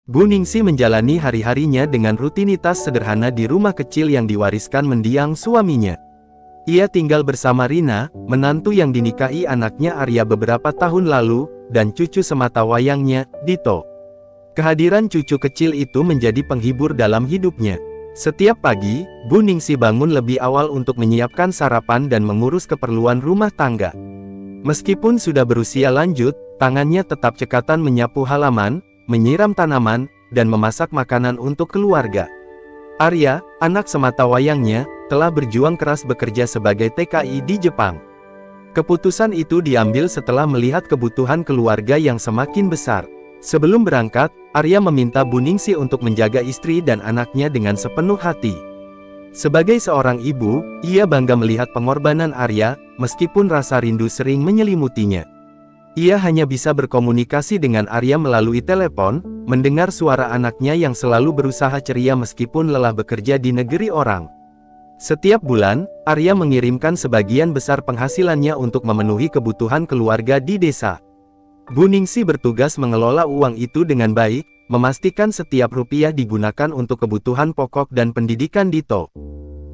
Bu Ningsi menjalani hari-harinya dengan rutinitas sederhana di rumah kecil yang diwariskan mendiang suaminya. Ia tinggal bersama Rina, menantu yang dinikahi anaknya Arya beberapa tahun lalu, dan cucu semata wayangnya, Dito. Kehadiran cucu kecil itu menjadi penghibur dalam hidupnya. Setiap pagi, Bu Ningsi bangun lebih awal untuk menyiapkan sarapan dan mengurus keperluan rumah tangga. Meskipun sudah berusia lanjut, tangannya tetap cekatan menyapu halaman, menyiram tanaman, dan memasak makanan untuk keluarga. Arya, anak semata wayangnya, telah berjuang keras bekerja sebagai TKI di Jepang. Keputusan itu diambil setelah melihat kebutuhan keluarga yang semakin besar. Sebelum berangkat, Arya meminta Bu Ningsi untuk menjaga istri dan anaknya dengan sepenuh hati. Sebagai seorang ibu, ia bangga melihat pengorbanan Arya, meskipun rasa rindu sering menyelimutinya. Ia hanya bisa berkomunikasi dengan Arya melalui telepon, mendengar suara anaknya yang selalu berusaha ceria meskipun lelah bekerja di negeri orang. Setiap bulan, Arya mengirimkan sebagian besar penghasilannya untuk memenuhi kebutuhan keluarga di desa. Bu Ningsi bertugas mengelola uang itu dengan baik, memastikan setiap rupiah digunakan untuk kebutuhan pokok dan pendidikan Dito.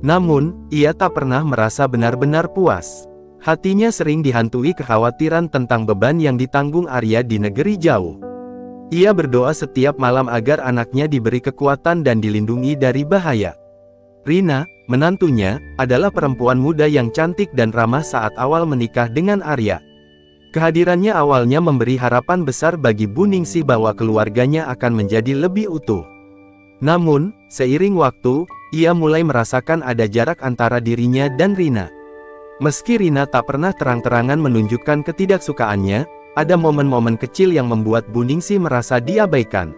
Namun, ia tak pernah merasa benar-benar puas. Hatinya sering dihantui kekhawatiran tentang beban yang ditanggung Arya di negeri jauh. Ia berdoa setiap malam agar anaknya diberi kekuatan dan dilindungi dari bahaya. Rina, menantunya, adalah perempuan muda yang cantik dan ramah saat awal menikah dengan Arya. Kehadirannya awalnya memberi harapan besar bagi Bu Ningsi bahwa keluarganya akan menjadi lebih utuh. Namun, seiring waktu, ia mulai merasakan ada jarak antara dirinya dan Rina. Meski Rina tak pernah terang-terangan menunjukkan ketidaksukaannya, ada momen-momen kecil yang membuat Bu Ningsi merasa diabaikan.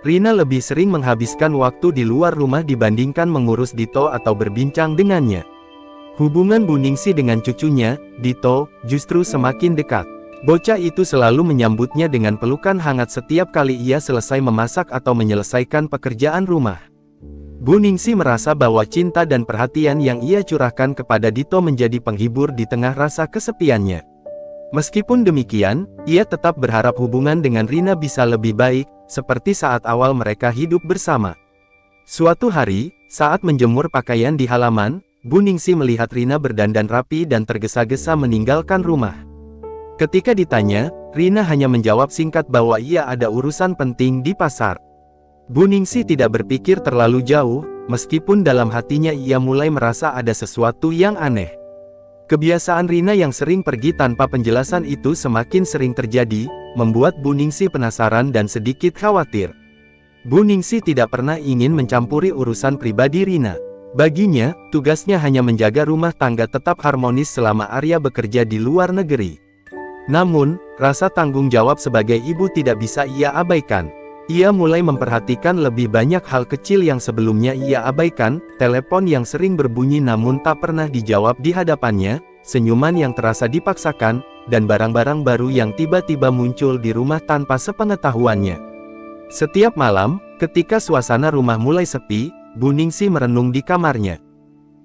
Rina lebih sering menghabiskan waktu di luar rumah dibandingkan mengurus Dito atau berbincang dengannya. Hubungan Bu Ningsi dengan cucunya, Dito, justru semakin dekat. Bocah itu selalu menyambutnya dengan pelukan hangat setiap kali ia selesai memasak atau menyelesaikan pekerjaan rumah. Bu Ningsi merasa bahwa cinta dan perhatian yang ia curahkan kepada Dito menjadi penghibur di tengah rasa kesepiannya. Meskipun demikian, ia tetap berharap hubungan dengan Rina bisa lebih baik, seperti saat awal mereka hidup bersama. Suatu hari, saat menjemur pakaian di halaman, Bu Ningsi melihat Rina berdandan rapi dan tergesa-gesa meninggalkan rumah. Ketika ditanya, Rina hanya menjawab singkat bahwa ia ada urusan penting di pasar. Bu Ningsi tidak berpikir terlalu jauh, meskipun dalam hatinya ia mulai merasa ada sesuatu yang aneh. Kebiasaan Rina yang sering pergi tanpa penjelasan itu semakin sering terjadi, membuat Bu Ningsi penasaran dan sedikit khawatir. Bu Ningsi tidak pernah ingin mencampuri urusan pribadi Rina. Baginya, tugasnya hanya menjaga rumah tangga tetap harmonis selama Arya bekerja di luar negeri. Namun, rasa tanggung jawab sebagai ibu tidak bisa ia abaikan. Ia mulai memperhatikan lebih banyak hal kecil yang sebelumnya ia abaikan, telepon yang sering berbunyi namun tak pernah dijawab di hadapannya, senyuman yang terasa dipaksakan, dan barang-barang baru yang tiba-tiba muncul di rumah tanpa sepengetahuannya. Setiap malam, ketika suasana rumah mulai sepi, Bu Ningsi merenung di kamarnya.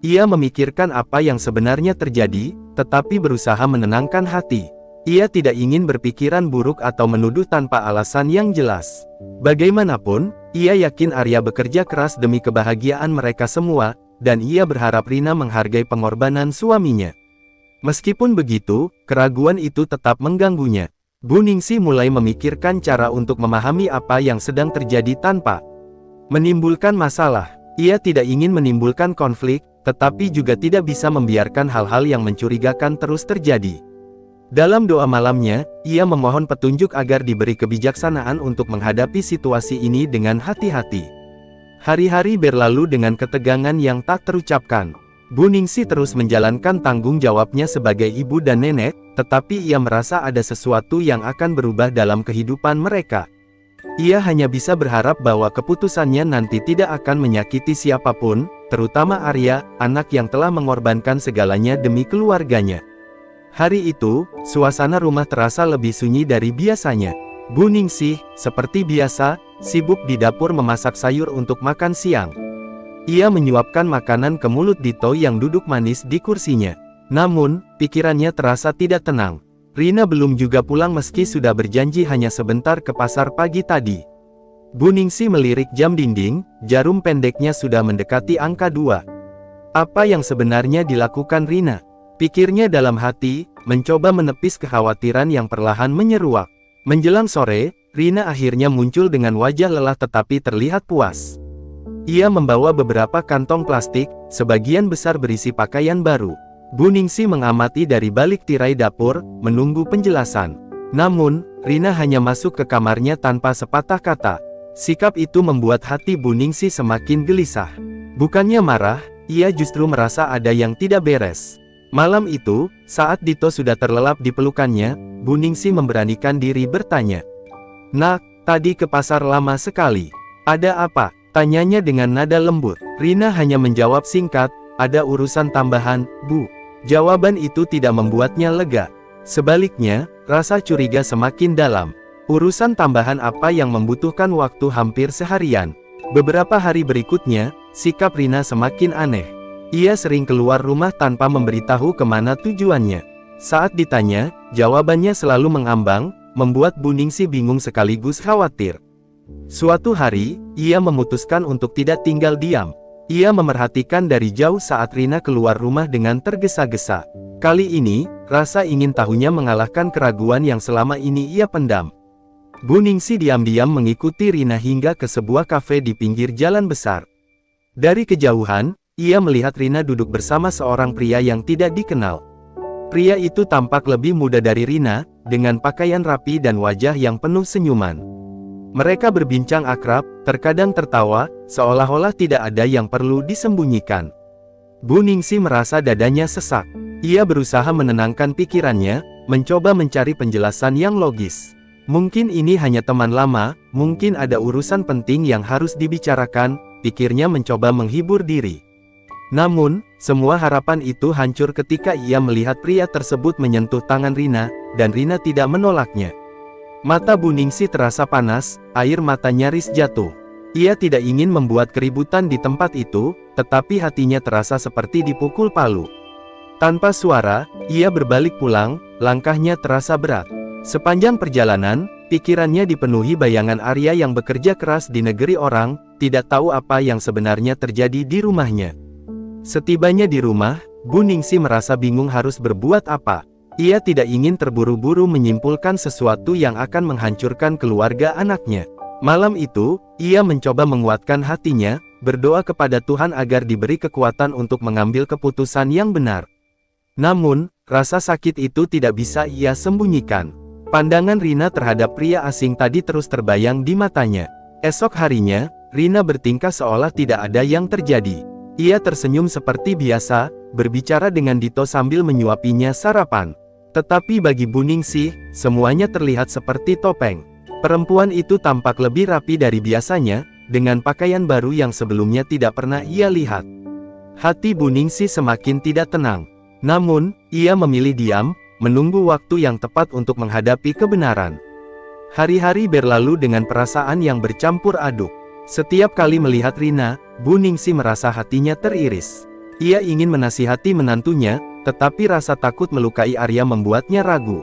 Ia memikirkan apa yang sebenarnya terjadi, tetapi berusaha menenangkan hati. Ia tidak ingin berpikiran buruk atau menuduh tanpa alasan yang jelas. Bagaimanapun, ia yakin Arya bekerja keras demi kebahagiaan mereka semua, dan ia berharap Rina menghargai pengorbanan suaminya. Meskipun begitu, keraguan itu tetap mengganggunya. Bu Ningsi mulai memikirkan cara untuk memahami apa yang sedang terjadi tanpa menimbulkan masalah. Ia tidak ingin menimbulkan konflik, tetapi juga tidak bisa membiarkan hal-hal yang mencurigakan terus terjadi. Dalam doa malamnya, ia memohon petunjuk agar diberi kebijaksanaan untuk menghadapi situasi ini dengan hati-hati. Hari-hari berlalu dengan ketegangan yang tak terucapkan. Bu Ningsi terus menjalankan tanggung jawabnya sebagai ibu dan nenek, tetapi ia merasa ada sesuatu yang akan berubah dalam kehidupan mereka. Ia hanya bisa berharap bahwa keputusannya nanti tidak akan menyakiti siapapun, terutama Arya, anak yang telah mengorbankan segalanya demi keluarganya. Hari itu, suasana rumah terasa lebih sunyi dari biasanya. Bu Ningsi, seperti biasa, sibuk di dapur memasak sayur untuk makan siang. Ia menyuapkan makanan ke mulut Dito yang duduk manis di kursinya. Namun, pikirannya terasa tidak tenang. Rina belum juga pulang meski sudah berjanji hanya sebentar ke pasar pagi tadi. Bu Ningsi melirik jam dinding, jarum pendeknya sudah mendekati angka 2. Apa yang sebenarnya dilakukan Rina? Pikirnya dalam hati, mencoba menepis kekhawatiran yang perlahan menyeruak. Menjelang sore, Rina akhirnya muncul dengan wajah lelah tetapi terlihat puas. Ia membawa beberapa kantong plastik, sebagian besar berisi pakaian baru. Bu Ningsi mengamati dari balik tirai dapur, menunggu penjelasan. Namun, Rina hanya masuk ke kamarnya tanpa sepatah kata. Sikap itu membuat hati Bu Ningsi semakin gelisah. Bukannya marah, ia justru merasa ada yang tidak beres. Malam itu, saat Dito sudah terlelap di pelukannya, Bu Ningsi memberanikan diri bertanya. "Nak, tadi ke pasar lama sekali. Ada apa?" tanyanya dengan nada lembut. Rina hanya menjawab singkat, "Ada urusan tambahan, Bu." Jawaban itu tidak membuatnya lega. Sebaliknya, rasa curiga semakin dalam. Urusan tambahan apa yang membutuhkan waktu hampir seharian? Beberapa hari berikutnya, sikap Rina semakin aneh. Ia sering keluar rumah tanpa memberitahu kemana tujuannya. Saat ditanya, jawabannya selalu mengambang, membuat Bu Ningsi bingung sekaligus khawatir. Suatu hari, ia memutuskan untuk tidak tinggal diam. Ia memerhatikan dari jauh saat Rina keluar rumah dengan tergesa-gesa. Kali ini, rasa ingin tahunya mengalahkan keraguan yang selama ini ia pendam. Bu Ningsi diam-diam mengikuti Rina hingga ke sebuah kafe di pinggir jalan besar. Dari kejauhan, ia melihat Rina duduk bersama seorang pria yang tidak dikenal. Pria itu tampak lebih muda dari Rina, dengan pakaian rapi dan wajah yang penuh senyuman. Mereka berbincang akrab, terkadang tertawa, seolah-olah tidak ada yang perlu disembunyikan. Bu Ningsi merasa dadanya sesak. Ia berusaha menenangkan pikirannya, mencoba mencari penjelasan yang logis. Mungkin ini hanya teman lama, mungkin ada urusan penting yang harus dibicarakan, pikirnya mencoba menghibur diri. Namun, semua harapan itu hancur ketika ia melihat pria tersebut menyentuh tangan Rina, dan Rina tidak menolaknya. Mata Bu Ningsi terasa panas, air mata nyaris jatuh. Ia tidak ingin membuat keributan di tempat itu, tetapi hatinya terasa seperti dipukul palu. Tanpa suara, ia berbalik pulang, langkahnya terasa berat. Sepanjang perjalanan, pikirannya dipenuhi bayangan Arya yang bekerja keras di negeri orang, tidak tahu apa yang sebenarnya terjadi di rumahnya. Setibanya di rumah, Bu Ningsi merasa bingung harus berbuat apa. Ia tidak ingin terburu-buru menyimpulkan sesuatu yang akan menghancurkan keluarga anaknya. Malam itu, ia mencoba menguatkan hatinya, berdoa kepada Tuhan agar diberi kekuatan untuk mengambil keputusan yang benar. Namun, rasa sakit itu tidak bisa ia sembunyikan. Pandangan Rina terhadap pria asing tadi terus terbayang di matanya. Esok harinya, Rina bertingkah seolah tidak ada yang terjadi. Ia tersenyum seperti biasa, berbicara dengan Dito sambil menyuapinya sarapan. Tetapi bagi Bu Ningsi, semuanya terlihat seperti topeng. Perempuan itu tampak lebih rapi dari biasanya, dengan pakaian baru yang sebelumnya tidak pernah ia lihat. Hati Bu Ningsi semakin tidak tenang. Namun, ia memilih diam, menunggu waktu yang tepat untuk menghadapi kebenaran. Hari-hari berlalu dengan perasaan yang bercampur aduk. Setiap kali melihat Rina, Bu Ningsi merasa hatinya teriris. Ia ingin menasihati menantunya, tetapi rasa takut melukai Arya membuatnya ragu.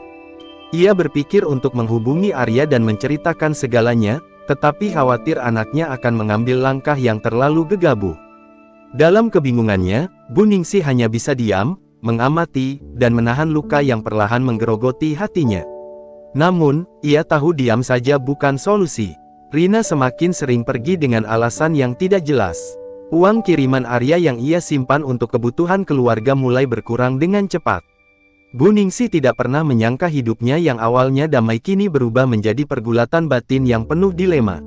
Ia berpikir untuk menghubungi Arya dan menceritakan segalanya, tetapi khawatir anaknya akan mengambil langkah yang terlalu gegabah. Dalam kebingungannya, Bu Ningsi hanya bisa diam, mengamati, dan menahan luka yang perlahan menggerogoti hatinya. Namun, ia tahu diam saja bukan solusi. Rina semakin sering pergi dengan alasan yang tidak jelas. Uang kiriman Arya yang ia simpan untuk kebutuhan keluarga mulai berkurang dengan cepat. Bu Ningsi tidak pernah menyangka hidupnya yang awalnya damai kini berubah menjadi pergulatan batin yang penuh dilema.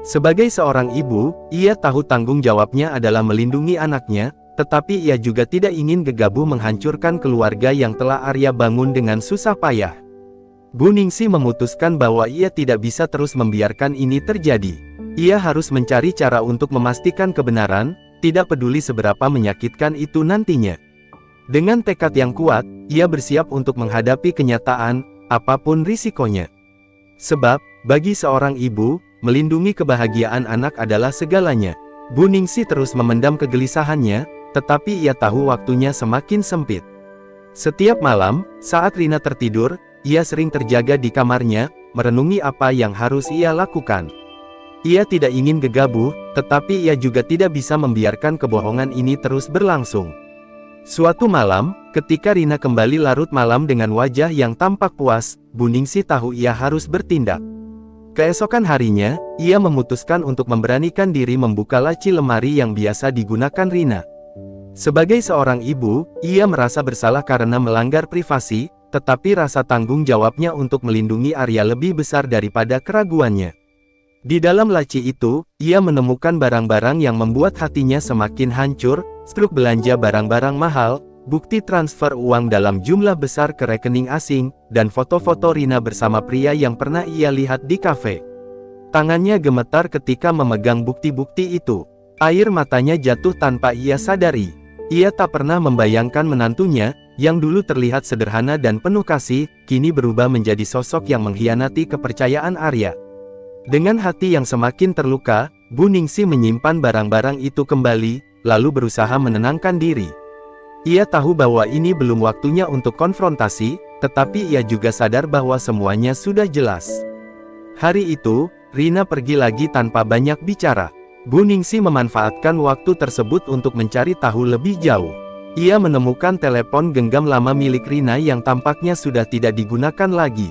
Sebagai seorang ibu, ia tahu tanggung jawabnya adalah melindungi anaknya, tetapi ia juga tidak ingin gegabah menghancurkan keluarga yang telah Arya bangun dengan susah payah. Bu Ningsi memutuskan bahwa ia tidak bisa terus membiarkan ini terjadi. Ia harus mencari cara untuk memastikan kebenaran, tidak peduli seberapa menyakitkan itu nantinya. Dengan tekad yang kuat, ia bersiap untuk menghadapi kenyataan, apapun risikonya. Sebab, bagi seorang ibu, melindungi kebahagiaan anak adalah segalanya. Bu Ningsi terus memendam kegelisahannya, tetapi ia tahu waktunya semakin sempit. Setiap malam, saat Rina tertidur, ia sering terjaga di kamarnya, merenungi apa yang harus ia lakukan. Ia tidak ingin gegabah, tetapi ia juga tidak bisa membiarkan kebohongan ini terus berlangsung. Suatu malam, ketika Rina kembali larut malam dengan wajah yang tampak puas, Bu Ningsih tahu ia harus bertindak. Keesokan harinya, ia memutuskan untuk memberanikan diri membuka laci lemari yang biasa digunakan Rina. Sebagai seorang ibu, ia merasa bersalah karena melanggar privasi, tetapi rasa tanggung jawabnya untuk melindungi Arya lebih besar daripada keraguannya. Di dalam laci itu, ia menemukan barang-barang yang membuat hatinya semakin hancur, struk belanja barang-barang mahal, bukti transfer uang dalam jumlah besar ke rekening asing, dan foto-foto Rina bersama pria yang pernah ia lihat di kafe. Tangannya gemetar ketika memegang bukti-bukti itu. Air matanya jatuh tanpa ia sadari. Ia tak pernah membayangkan menantunya, yang dulu terlihat sederhana dan penuh kasih, kini berubah menjadi sosok yang mengkhianati kepercayaan Arya. Dengan hati yang semakin terluka, Bu Ningsih menyimpan barang-barang itu kembali, lalu berusaha menenangkan diri. Ia tahu bahwa ini belum waktunya untuk konfrontasi, tetapi ia juga sadar bahwa semuanya sudah jelas. Hari itu, Rina pergi lagi tanpa banyak bicara. Bu Ningsih memanfaatkan waktu tersebut untuk mencari tahu lebih jauh. Ia menemukan telepon genggam lama milik Rina yang tampaknya sudah tidak digunakan lagi.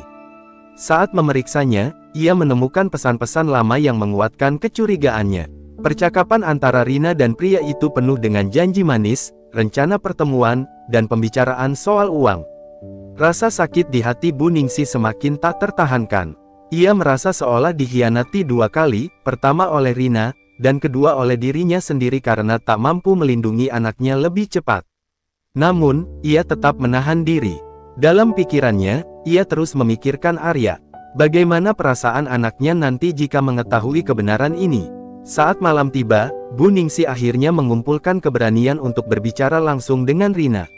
Saat memeriksanya, ia menemukan pesan-pesan lama yang menguatkan kecurigaannya. Percakapan antara Rina dan pria itu penuh dengan janji manis, rencana pertemuan, dan pembicaraan soal uang. Rasa sakit di hati Bu Ningsih semakin tak tertahankan. Ia merasa seolah dikhianati dua kali, pertama oleh Rina, dan kedua oleh dirinya sendiri karena tak mampu melindungi anaknya lebih cepat. Namun, ia tetap menahan diri. Dalam pikirannya, ia terus memikirkan Arya. Bagaimana perasaan anaknya nanti jika mengetahui kebenaran ini? Saat malam tiba, Bu Ningsih akhirnya mengumpulkan keberanian untuk berbicara langsung dengan Rina.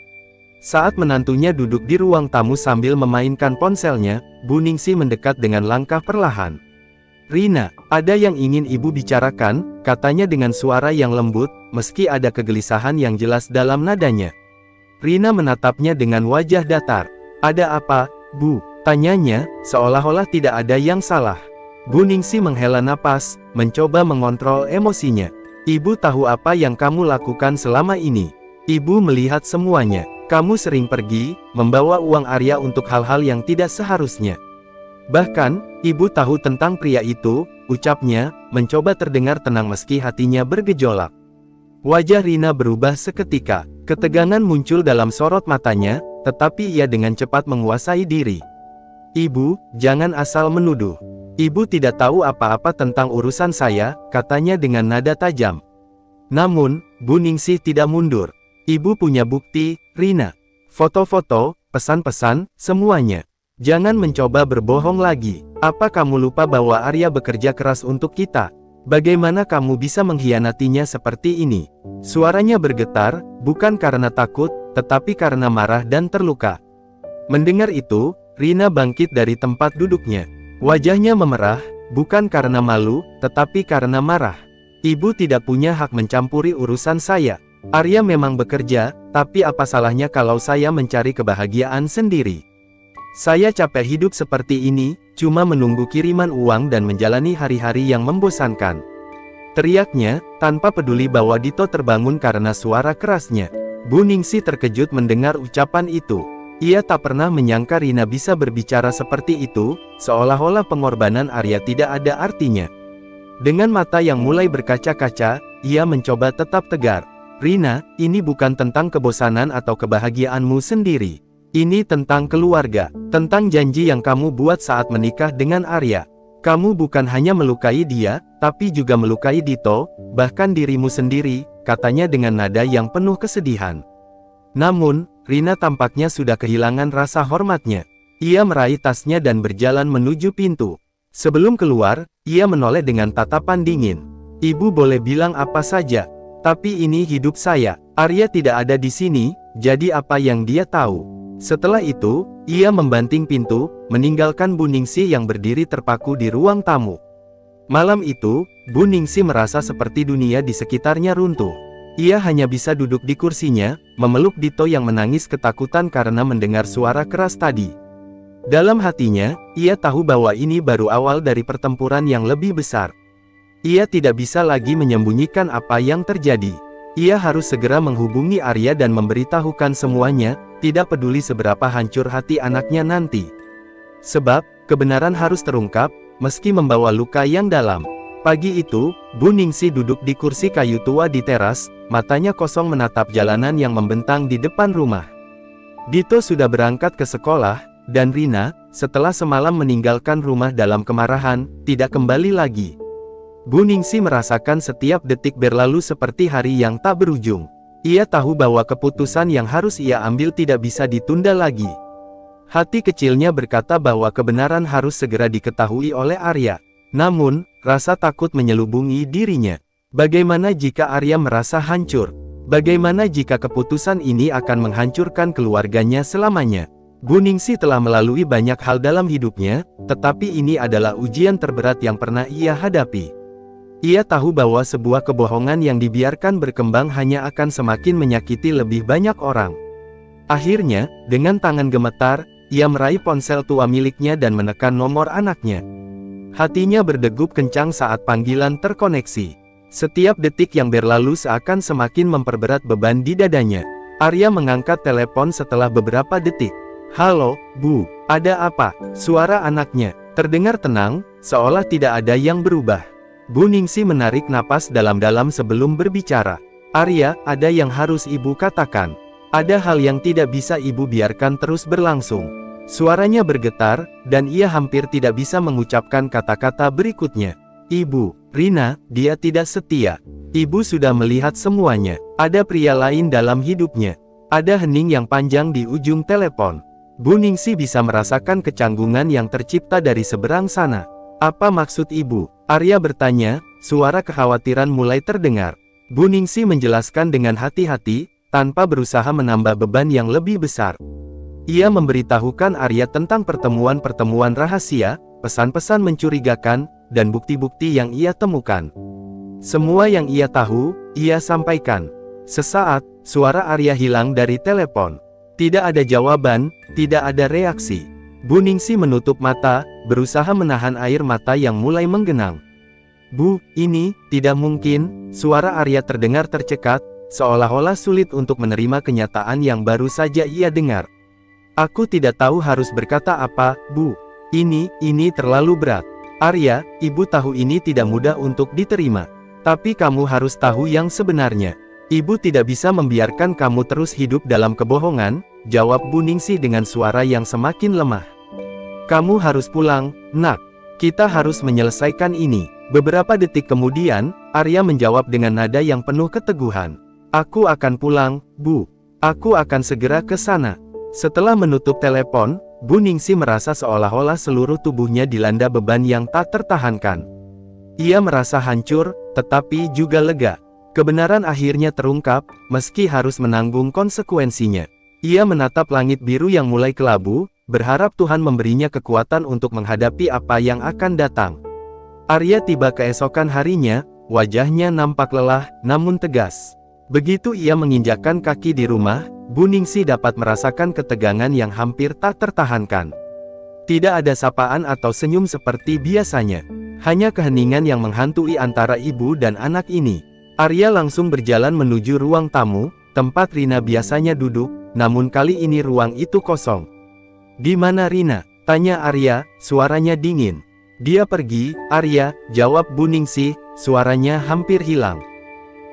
Saat menantunya duduk di ruang tamu sambil memainkan ponselnya, Bu Ningsih mendekat dengan langkah perlahan. "Rina, ada yang ingin ibu bicarakan," katanya dengan suara yang lembut, meski ada kegelisahan yang jelas dalam nadanya. Rina menatapnya dengan wajah datar. "Ada apa, Bu?" tanyanya, seolah-olah tidak ada yang salah. Bu Ningsih menghela napas, mencoba mengontrol emosinya. "Ibu tahu apa yang kamu lakukan selama ini. Ibu melihat semuanya. Kamu sering pergi, membawa uang Arya untuk hal-hal yang tidak seharusnya. Bahkan, ibu tahu tentang pria itu," ucapnya, mencoba terdengar tenang meski hatinya bergejolak. Wajah Rina berubah seketika. Ketegangan muncul dalam sorot matanya, tetapi ia dengan cepat menguasai diri. "Ibu, jangan asal menuduh. Ibu tidak tahu apa-apa tentang urusan saya," katanya dengan nada tajam. Namun, Bu Ningsih tidak mundur. "Ibu punya bukti, Rina. Foto-foto, pesan-pesan, semuanya. Jangan mencoba berbohong lagi. Apa kamu lupa bahwa Arya bekerja keras untuk kita? Bagaimana kamu bisa mengkhianatinya seperti ini?" Suaranya bergetar, bukan karena takut, tetapi karena marah dan terluka. Mendengar itu, Rina bangkit dari tempat duduknya. Wajahnya memerah, bukan karena malu, tetapi karena marah. "Ibu tidak punya hak mencampuri urusan saya. Arya memang bekerja, tapi apa salahnya kalau saya mencari kebahagiaan sendiri? Saya capek hidup seperti ini, cuma menunggu kiriman uang dan menjalani hari-hari yang membosankan," teriaknya, tanpa peduli bahwa Dito terbangun karena suara kerasnya. Bu Ningsih terkejut mendengar ucapan itu. Ia tak pernah menyangka Rina bisa berbicara seperti itu, seolah-olah pengorbanan Arya tidak ada artinya. Dengan mata yang mulai berkaca-kaca, ia mencoba tetap tegar. "Rina, ini bukan tentang kebosanan atau kebahagiaanmu sendiri. Ini tentang keluarga, tentang janji yang kamu buat saat menikah dengan Arya. Kamu bukan hanya melukai dia, tapi juga melukai Dito, bahkan dirimu sendiri," katanya dengan nada yang penuh kesedihan. Namun, Rina tampaknya sudah kehilangan rasa hormatnya. Ia meraih tasnya dan berjalan menuju pintu. Sebelum keluar, ia menoleh dengan tatapan dingin. "Ibu boleh bilang apa saja, tapi ini hidup saya. Arya tidak ada di sini, jadi apa yang dia tahu?" Setelah itu, ia membanting pintu, meninggalkan Bu Ningsih yang berdiri terpaku di ruang tamu. Malam itu, Bu Ningsih merasa seperti dunia di sekitarnya runtuh. Ia hanya bisa duduk di kursinya, memeluk Dito yang menangis ketakutan karena mendengar suara keras tadi. Dalam hatinya, ia tahu bahwa ini baru awal dari pertempuran yang lebih besar. Ia tidak bisa lagi menyembunyikan apa yang terjadi. Ia harus segera menghubungi Arya dan memberitahukan semuanya, tidak peduli seberapa hancur hati anaknya nanti. Sebab, kebenaran harus terungkap, meski membawa luka yang dalam. Pagi itu, Bu Ningsi duduk di kursi kayu tua di teras, matanya kosong menatap jalanan yang membentang di depan rumah. Dito sudah berangkat ke sekolah, dan Rina, setelah semalam meninggalkan rumah dalam kemarahan, tidak kembali lagi. Bu Ningsi merasakan setiap detik berlalu seperti hari yang tak berujung. Ia tahu bahwa keputusan yang harus ia ambil tidak bisa ditunda lagi. Hati kecilnya berkata bahwa kebenaran harus segera diketahui oleh Arya. Namun, rasa takut menyelubungi dirinya. Bagaimana jika Arya merasa hancur? Bagaimana jika keputusan ini akan menghancurkan keluarganya selamanya? Bu Ningsi telah melalui banyak hal dalam hidupnya, tetapi ini adalah ujian terberat yang pernah ia hadapi. Ia tahu bahwa sebuah kebohongan yang dibiarkan berkembang hanya akan semakin menyakiti lebih banyak orang. Akhirnya, dengan tangan gemetar, ia meraih ponsel tua miliknya dan menekan nomor anaknya. Hatinya berdegup kencang saat panggilan terkoneksi. Setiap detik yang berlalu seakan semakin memperberat beban di dadanya. Arya mengangkat telepon setelah beberapa detik. "Halo, Bu, ada apa?" Suara anaknya terdengar tenang, seolah tidak ada yang berubah. Bu Ningsi menarik napas dalam-dalam sebelum berbicara. "Arya, ada yang harus Ibu katakan. Ada hal yang tidak bisa Ibu biarkan terus berlangsung." Suaranya bergetar, dan ia hampir tidak bisa mengucapkan kata-kata berikutnya. "Ibu, Rina, dia tidak setia. Ibu sudah melihat semuanya. Ada pria lain dalam hidupnya." Ada hening yang panjang di ujung telepon. Bu Ningsi bisa merasakan kecanggungan yang tercipta dari seberang sana. "Apa maksud Ibu?" Arya bertanya, suara kekhawatiran mulai terdengar. Bu Ningsi menjelaskan dengan hati-hati, tanpa berusaha menambah beban yang lebih besar. Ia memberitahukan Arya tentang pertemuan-pertemuan rahasia, pesan-pesan mencurigakan, dan bukti-bukti yang ia temukan. Semua yang ia tahu, ia sampaikan. Sesaat, suara Arya hilang dari telepon. Tidak ada jawaban, tidak ada reaksi. Bu Ningsi menutup mata, berusaha menahan air mata yang mulai menggenang. "Bu, ini tidak mungkin." Suara Arya terdengar tercekat, seolah-olah sulit untuk menerima kenyataan yang baru saja ia dengar. "Aku tidak tahu harus berkata apa, Bu. Ini terlalu berat." "Arya, Ibu tahu ini tidak mudah untuk diterima. Tapi kamu harus tahu yang sebenarnya. Ibu tidak bisa membiarkan kamu terus hidup dalam kebohongan," jawab Bu Ningsi dengan suara yang semakin lemah. "Kamu harus pulang, Nak. Kita harus menyelesaikan ini." Beberapa detik kemudian, Arya menjawab dengan nada yang penuh keteguhan. "Aku akan pulang, Bu. Aku akan segera ke sana." Setelah menutup telepon, Bu Ningsi merasa seolah-olah seluruh tubuhnya dilanda beban yang tak tertahankan. Ia merasa hancur, tetapi juga lega. Kebenaran akhirnya terungkap, meski harus menanggung konsekuensinya. Ia menatap langit biru yang mulai kelabu, berharap Tuhan memberinya kekuatan untuk menghadapi apa yang akan datang. Arya tiba keesokan harinya, wajahnya nampak lelah, namun tegas. Begitu ia menginjakkan kaki di rumah, Bu Ningsi dapat merasakan ketegangan yang hampir tak tertahankan. Tidak ada sapaan atau senyum seperti biasanya. Hanya keheningan yang menghantui antara ibu dan anak ini. Arya langsung berjalan menuju ruang tamu, tempat Rina biasanya duduk, namun kali ini ruang itu kosong. "Di mana Rina?" tanya Arya, suaranya dingin. "Dia pergi, Arya," jawab Bu Ningsi, suaranya hampir hilang.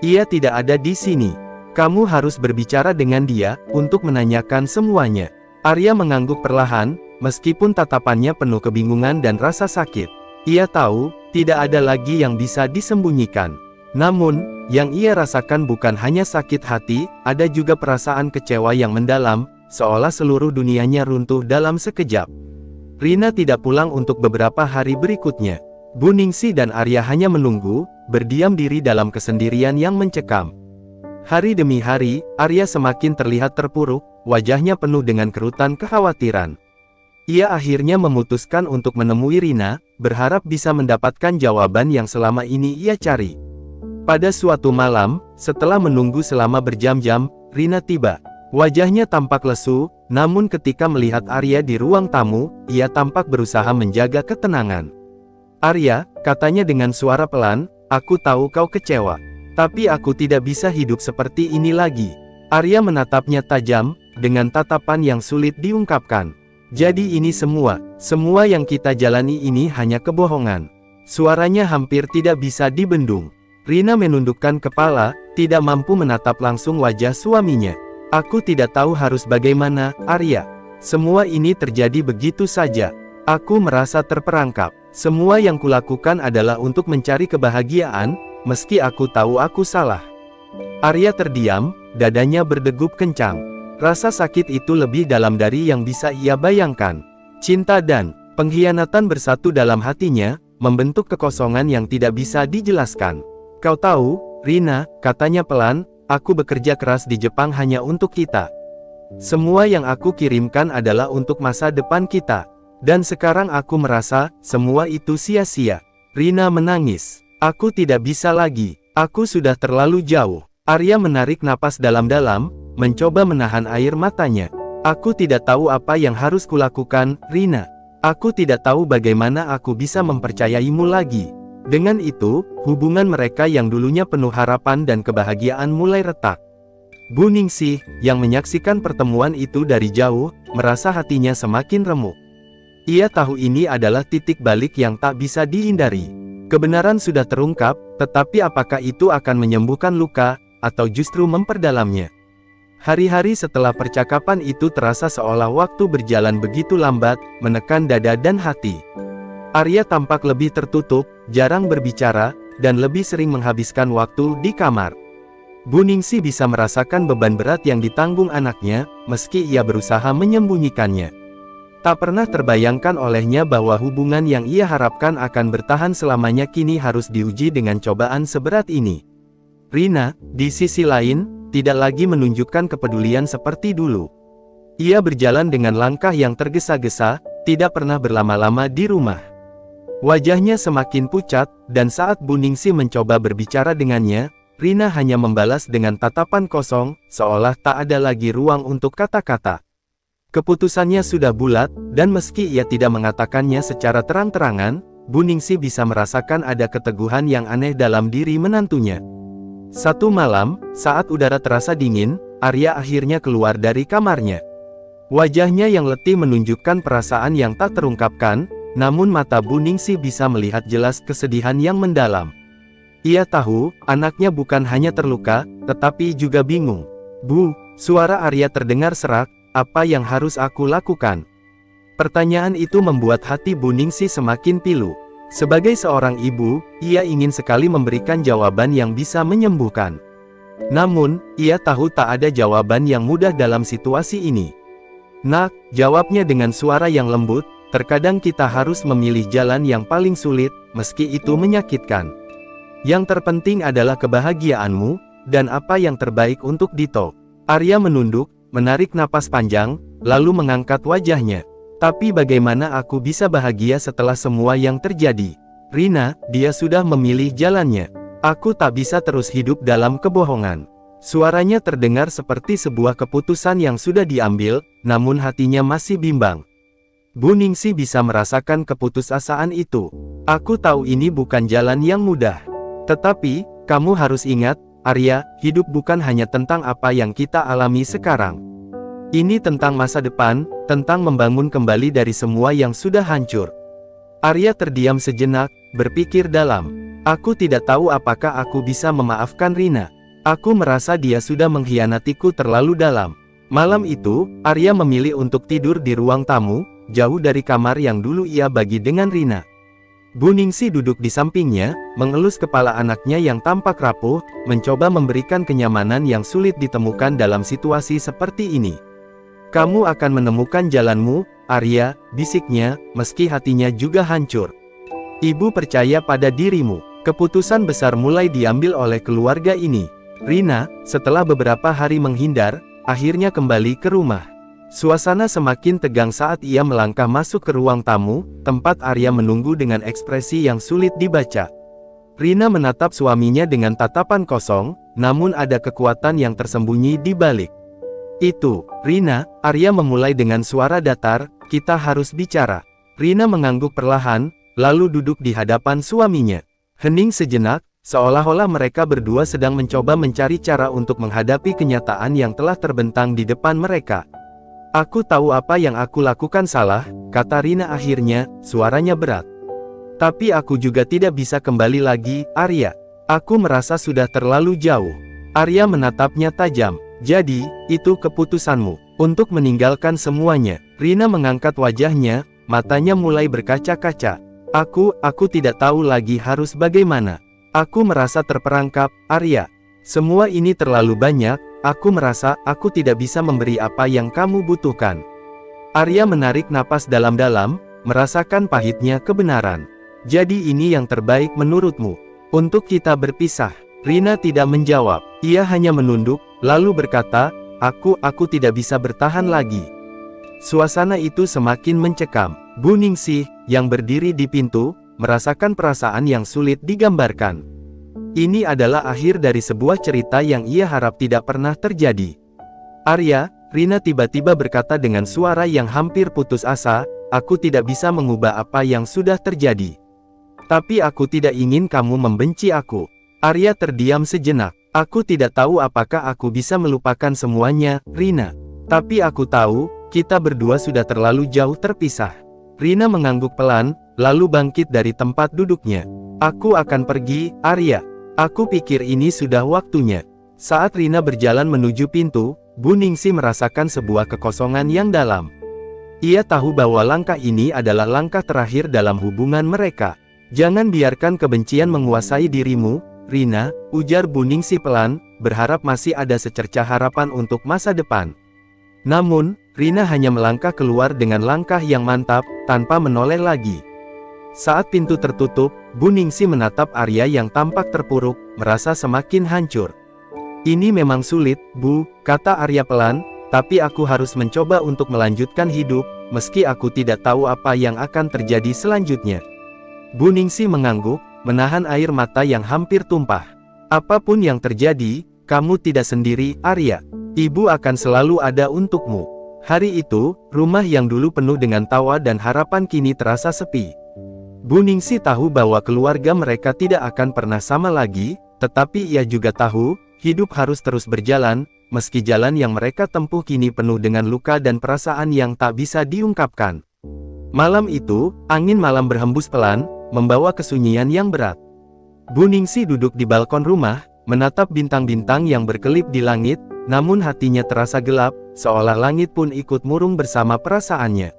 "Ia tidak ada di sini. Kamu harus berbicara dengan dia, untuk menanyakan semuanya." Arya mengangguk perlahan, meskipun tatapannya penuh kebingungan dan rasa sakit. Ia tahu, tidak ada lagi yang bisa disembunyikan. Namun, yang ia rasakan bukan hanya sakit hati, ada juga perasaan kecewa yang mendalam, seolah seluruh dunianya runtuh dalam sekejap. Rina tidak pulang untuk beberapa hari berikutnya. Bu Ningsi dan Arya hanya menunggu, berdiam diri dalam kesendirian yang mencekam. Hari demi hari, Arya semakin terlihat terpuruk, wajahnya penuh dengan kerutan kekhawatiran. Ia akhirnya memutuskan untuk menemui Rina, berharap bisa mendapatkan jawaban yang selama ini ia cari. Pada suatu malam, setelah menunggu selama berjam-jam, Rina tiba. Wajahnya tampak lesu, namun ketika melihat Arya di ruang tamu, ia tampak berusaha menjaga ketenangan. "Arya," katanya dengan suara pelan, aku tahu kau kecewa. Tapi aku tidak bisa hidup seperti ini lagi. Arya menatapnya tajam, dengan tatapan yang sulit diungkapkan. Jadi ini semua yang kita jalani ini hanya kebohongan. Suaranya hampir tidak bisa dibendung. Rina menundukkan kepala, tidak mampu menatap langsung wajah suaminya. Aku tidak tahu harus bagaimana, Arya. Semua ini terjadi begitu saja. Aku merasa terperangkap. Semua yang kulakukan adalah untuk mencari kebahagiaan, meski aku tahu aku salah. Arya terdiam, dadanya berdegup kencang. Rasa sakit itu lebih dalam dari yang bisa ia bayangkan. Cinta dan pengkhianatan bersatu dalam hatinya, membentuk kekosongan yang tidak bisa dijelaskan. Kau tahu, Rina, katanya pelan, aku bekerja keras di Jepang hanya untuk kita. Semua yang aku kirimkan adalah untuk masa depan kita. Dan sekarang aku merasa, semua itu sia-sia. Rina menangis. Aku tidak bisa lagi. Aku sudah terlalu jauh. Arya menarik napas dalam-dalam, mencoba menahan air matanya. Aku tidak tahu apa yang harus kulakukan, Rina. Aku tidak tahu bagaimana aku bisa mempercayaimu lagi. Dengan itu, hubungan mereka yang dulunya penuh harapan dan kebahagiaan mulai retak. Bu Ningsih, yang menyaksikan pertemuan itu dari jauh, merasa hatinya semakin remuk. Ia tahu ini adalah titik balik yang tak bisa dihindari. Kebenaran sudah terungkap, tetapi apakah itu akan menyembuhkan luka, atau justru memperdalamnya? Hari-hari setelah percakapan itu terasa seolah waktu berjalan begitu lambat, menekan dada dan hati. Arya tampak lebih tertutup, jarang berbicara, dan lebih sering menghabiskan waktu di kamar. Bu Ningsih bisa merasakan beban berat yang ditanggung anaknya, meski ia berusaha menyembunyikannya. Tak pernah terbayangkan olehnya bahwa hubungan yang ia harapkan akan bertahan selamanya kini harus diuji dengan cobaan seberat ini. Rina, di sisi lain, tidak lagi menunjukkan kepedulian seperti dulu. Ia berjalan dengan langkah yang tergesa-gesa, tidak pernah berlama-lama di rumah. Wajahnya semakin pucat, dan saat Bu Ningsih mencoba berbicara dengannya, Rina hanya membalas dengan tatapan kosong, seolah tak ada lagi ruang untuk kata-kata. Keputusannya sudah bulat, dan meski ia tidak mengatakannya secara terang-terangan, Bu Ningsih bisa merasakan ada keteguhan yang aneh dalam diri menantunya. Satu malam, saat udara terasa dingin, Arya akhirnya keluar dari kamarnya. Wajahnya yang letih menunjukkan perasaan yang tak terungkapkan, namun mata Bu Ningsih bisa melihat jelas kesedihan yang mendalam. Ia tahu, anaknya bukan hanya terluka, tetapi juga bingung. Bu, suara Arya terdengar serak. Apa yang harus aku lakukan? Pertanyaan itu membuat hati Bu Ningsih semakin pilu. Sebagai seorang ibu, ia ingin sekali memberikan jawaban yang bisa menyembuhkan. Namun, ia tahu tak ada jawaban yang mudah dalam situasi ini. Nak, jawabnya dengan suara yang lembut, terkadang kita harus memilih jalan yang paling sulit, meski itu menyakitkan. Yang terpenting adalah kebahagiaanmu, dan apa yang terbaik untuk Dito. Arya menunduk, menarik napas panjang, lalu mengangkat wajahnya. Tapi bagaimana aku bisa bahagia setelah semua yang terjadi? Rina, dia sudah memilih jalannya. Aku tak bisa terus hidup dalam kebohongan. Suaranya terdengar seperti sebuah keputusan yang sudah diambil, namun hatinya masih bimbang. Bu Ningsih bisa merasakan keputusasaan itu. Aku tahu ini bukan jalan yang mudah. Tetapi, kamu harus ingat, Arya, hidup bukan hanya tentang apa yang kita alami sekarang. Ini tentang masa depan, tentang membangun kembali dari semua yang sudah hancur. Arya terdiam sejenak, berpikir dalam. Aku tidak tahu apakah aku bisa memaafkan Rina. Aku merasa dia sudah mengkhianatiku terlalu dalam. Malam itu, Arya memilih untuk tidur di ruang tamu, jauh dari kamar yang dulu ia bagi dengan Rina. Bu Ningsih duduk di sampingnya, mengelus kepala anaknya yang tampak rapuh, mencoba memberikan kenyamanan yang sulit ditemukan dalam situasi seperti ini. Kamu akan menemukan jalanmu, Arya, bisiknya, meski hatinya juga hancur. Ibu percaya pada dirimu. Keputusan besar mulai diambil oleh keluarga ini. Rina, setelah beberapa hari menghindar, akhirnya kembali ke rumah. Suasana semakin tegang saat ia melangkah masuk ke ruang tamu, tempat Arya menunggu dengan ekspresi yang sulit dibaca. Rina menatap suaminya dengan tatapan kosong, namun ada kekuatan yang tersembunyi di balik. Itu, Rina, Arya memulai dengan suara datar, kita harus bicara. Rina mengangguk perlahan, lalu duduk di hadapan suaminya. Hening sejenak, seolah-olah mereka berdua sedang mencoba mencari cara untuk menghadapi kenyataan yang telah terbentang di depan mereka. Aku tahu apa yang aku lakukan salah, kata Rina akhirnya, suaranya berat. Tapi aku juga tidak bisa kembali lagi, Arya. Aku merasa sudah terlalu jauh. Arya menatapnya tajam. Jadi, itu keputusanmu untuk meninggalkan semuanya. Rina mengangkat wajahnya, matanya mulai berkaca-kaca. Aku tidak tahu lagi harus bagaimana. Aku merasa terperangkap, Arya. Semua ini terlalu banyak, aku merasa aku tidak bisa memberi apa yang kamu butuhkan. Arya menarik napas dalam-dalam, merasakan pahitnya kebenaran. Jadi ini yang terbaik menurutmu, untuk kita berpisah. Rina tidak menjawab, ia hanya menunduk, lalu berkata, aku tidak bisa bertahan lagi. Suasana itu semakin mencekam. Bu Ningsih, yang berdiri di pintu, merasakan perasaan yang sulit digambarkan. Ini adalah akhir dari sebuah cerita yang ia harap tidak pernah terjadi. Arya, Rina tiba-tiba berkata dengan suara yang hampir putus asa, aku tidak bisa mengubah apa yang sudah terjadi. Tapi aku tidak ingin kamu membenci aku. Arya terdiam sejenak. Aku tidak tahu apakah aku bisa melupakan semuanya, Rina. Tapi aku tahu, kita berdua sudah terlalu jauh terpisah. Rina mengangguk pelan, lalu bangkit dari tempat duduknya. Aku akan pergi, Arya. Aku pikir ini sudah waktunya. Saat Rina berjalan menuju pintu, Bu Ningsih merasakan sebuah kekosongan yang dalam. Ia tahu bahwa langkah ini adalah langkah terakhir dalam hubungan mereka. Jangan biarkan kebencian menguasai dirimu, Rina, ujar Bu Ningsih pelan, berharap masih ada secercah harapan untuk masa depan. Namun, Rina hanya melangkah keluar dengan langkah yang mantap, tanpa menoleh lagi. Saat pintu tertutup, Bu Ningsih menatap Arya yang tampak terpuruk, merasa semakin hancur. Ini memang sulit, Bu, kata Arya pelan, tapi aku harus mencoba untuk melanjutkan hidup, meski aku tidak tahu apa yang akan terjadi selanjutnya. Bu Ningsih mengangguk, menahan air mata yang hampir tumpah. Apapun yang terjadi, kamu tidak sendiri, Arya. Ibu akan selalu ada untukmu. Hari itu, rumah yang dulu penuh dengan tawa dan harapan kini terasa sepi. Bu Ningsih tahu bahwa keluarga mereka tidak akan pernah sama lagi, tetapi ia juga tahu, hidup harus terus berjalan, meski jalan yang mereka tempuh kini penuh dengan luka dan perasaan yang tak bisa diungkapkan. Malam itu, angin malam berhembus pelan, membawa kesunyian yang berat. Bu Ningsih duduk di balkon rumah, menatap bintang-bintang yang berkelip di langit, namun hatinya terasa gelap, seolah langit pun ikut murung bersama perasaannya.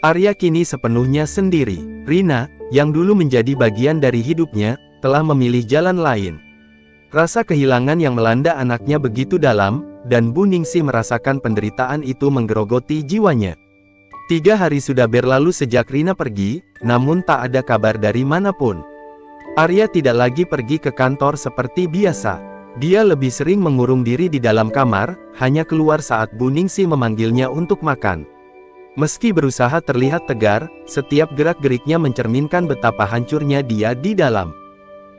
Arya kini sepenuhnya sendiri. Rina, yang dulu menjadi bagian dari hidupnya, telah memilih jalan lain. Rasa kehilangan yang melanda anaknya begitu dalam, dan Bu Ningsih merasakan penderitaan itu menggerogoti jiwanya. 3 hari sudah berlalu sejak Rina pergi, namun tak ada kabar dari manapun. Arya tidak lagi pergi ke kantor seperti biasa. Dia lebih sering mengurung diri di dalam kamar, hanya keluar saat Bu Ningsih memanggilnya untuk makan. Meski berusaha terlihat tegar, setiap gerak-geriknya mencerminkan betapa hancurnya dia di dalam.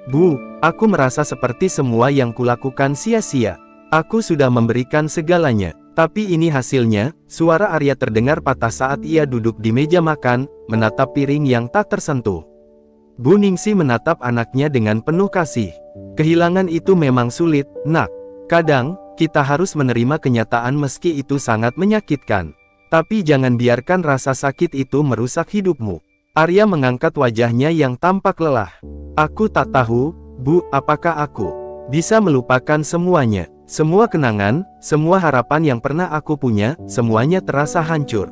Bu, aku merasa seperti semua yang kulakukan sia-sia. Aku sudah memberikan segalanya. Tapi ini hasilnya, suara Arya terdengar patah saat ia duduk di meja makan, menatap piring yang tak tersentuh. Bu Ningsih menatap anaknya dengan penuh kasih. Kehilangan itu memang sulit, Nak. Kadang, kita harus menerima kenyataan meski itu sangat menyakitkan. Tapi jangan biarkan rasa sakit itu merusak hidupmu. Arya mengangkat wajahnya yang tampak lelah. Aku tak tahu, Bu, apakah aku bisa melupakan semuanya. Semua kenangan, semua harapan yang pernah aku punya, semuanya terasa hancur.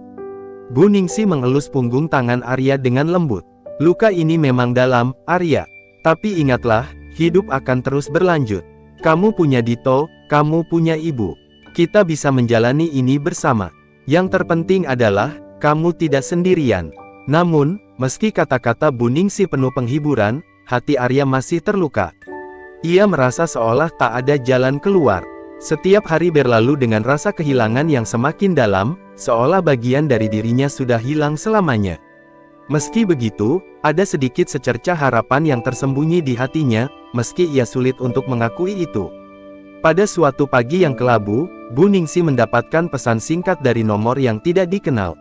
Bu Ningsih mengelus punggung tangan Arya dengan lembut. Luka ini memang dalam, Arya. Tapi ingatlah, hidup akan terus berlanjut. Kamu punya Dito, kamu punya ibu. Kita bisa menjalani ini bersama. Yang terpenting adalah, kamu tidak sendirian. Namun, meski kata-kata Bu Ningsih penuh penghiburan, hati Arya masih terluka. Ia merasa seolah tak ada jalan keluar. Setiap hari berlalu dengan rasa kehilangan yang semakin dalam, seolah bagian dari dirinya sudah hilang selamanya. Meski begitu, ada sedikit secercah harapan yang tersembunyi di hatinya, meski ia sulit untuk mengakui itu. Pada suatu pagi yang kelabu, Bu Ningsih mendapatkan pesan singkat dari nomor yang tidak dikenal.